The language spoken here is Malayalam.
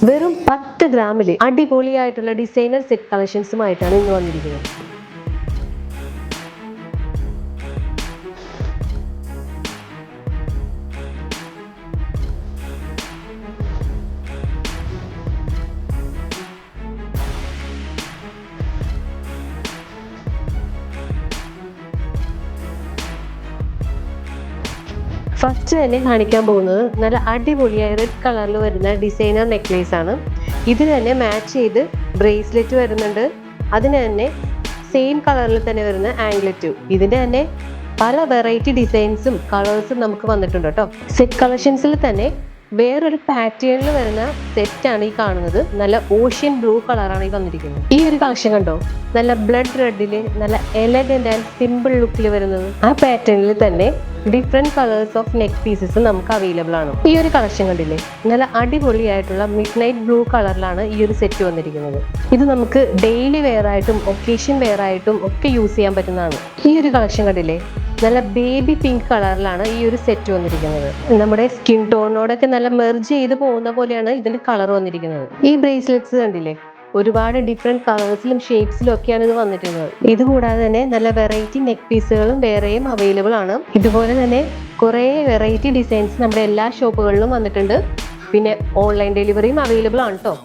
വെറും 10 ഗ്രാമിൽ അടിപൊളിയായിട്ടുള്ള ഡിസൈനർ സെറ്റ് കളക്ഷൻസുമായിട്ടാണ് ഇന്ന് വന്നിരിക്കുന്നത്. ഫസ്റ്റ് തന്നെ കാണിക്കാൻ പോകുന്നത് നല്ല അടിപൊളിയായ റെഡ് കളറിൽ വരുന്ന ഡിസൈനർ നെക്ലേസ് ആണ്. ഇതിന് തന്നെ മാച്ച് ചെയ്ത് ബ്രേസ്ലെറ്റ് വരുന്നുണ്ട്. അതിന് തന്നെ സെയിം കളറിൽ തന്നെ വരുന്ന ആംഗ്ലറ്റും. ഇതിൻ്റെ തന്നെ പല വെറൈറ്റി ഡിസൈൻസും കളേഴ്സും നമുക്ക് വന്നിട്ടുണ്ട് കേട്ടോ. സെറ്റ് കളക്ഷൻസിൽ തന്നെ വേറൊരു പാറ്റേണിൽ വരുന്ന സെറ്റാണ് ഈ കാണുന്നത്. നല്ല ഓഷ്യൻ ബ്ലൂ കളറാണ് ഈ വന്നിരിക്കുന്നത്. ഈ ഒരു കളക്ഷൻ കണ്ടോ, നല്ല ബ്ലഡ് റെഡില് നല്ല എലഗന്റ് ആൻഡ് സിമ്പിൾ ലുക്കിൽ വരുന്നത്. ആ പാറ്റേണിൽ തന്നെ different colours of neck pieces നമുക്ക് അവൈലബിൾ ആണ്. ഈ ഒരു കളക്ഷൻ കണ്ടില്ലേ, നല്ല അടിപൊളിയായിട്ടുള്ള മിഡ് നൈറ്റ് ബ്ലൂ കളറിലാണ് ഈ ഒരു സെറ്റ് വന്നിരിക്കുന്നത്. ഇത് നമുക്ക് ഡെയിലി വെയർ ആയിട്ടും ഒക്കേഷൻ വെയർ ആയിട്ടും ഒക്കെ യൂസ് ചെയ്യാൻ പറ്റുന്നതാണ്. ഈ ഒരു കളക്ഷൻ കണ്ടില്ലേ, നല്ല ബേബി പിങ്ക് കളറിലാണ് ഈ ഒരു സെറ്റ് വന്നിരിക്കുന്നത്. നമ്മുടെ സ്കിൻ ടോണിനോടൊക്കെ നല്ല മെർജ് ചെയ്ത് പോകുന്ന പോലെയാണ് ഇതിന്റെ കളർ വന്നിരിക്കുന്നത്. ഈ ബ്രേസ്ലെറ്റ്സ് കണ്ടില്ലേ, ഒരുപാട് ഡിഫറെന്റ് കളേഴ്സിലും ഷേപ്സിലും ഒക്കെയാണ് ഇത് വന്നിട്ടുള്ളത്. ഇതുകൂടാതെ തന്നെ നല്ല വെറൈറ്റി നെക്ക് പീസുകളും വേറെയും അവൈലബിൾ ആണ്. ഇതുപോലെ തന്നെ കുറേ വെറൈറ്റി ഡിസൈൻസ് നമ്മുടെ എല്ലാ ഷോപ്പുകളിലും വന്നിട്ടുണ്ട്. പിന്നെ ഓൺലൈൻ ഡെലിവറിയും അവൈലബിൾ ആണ് കേട്ടോ.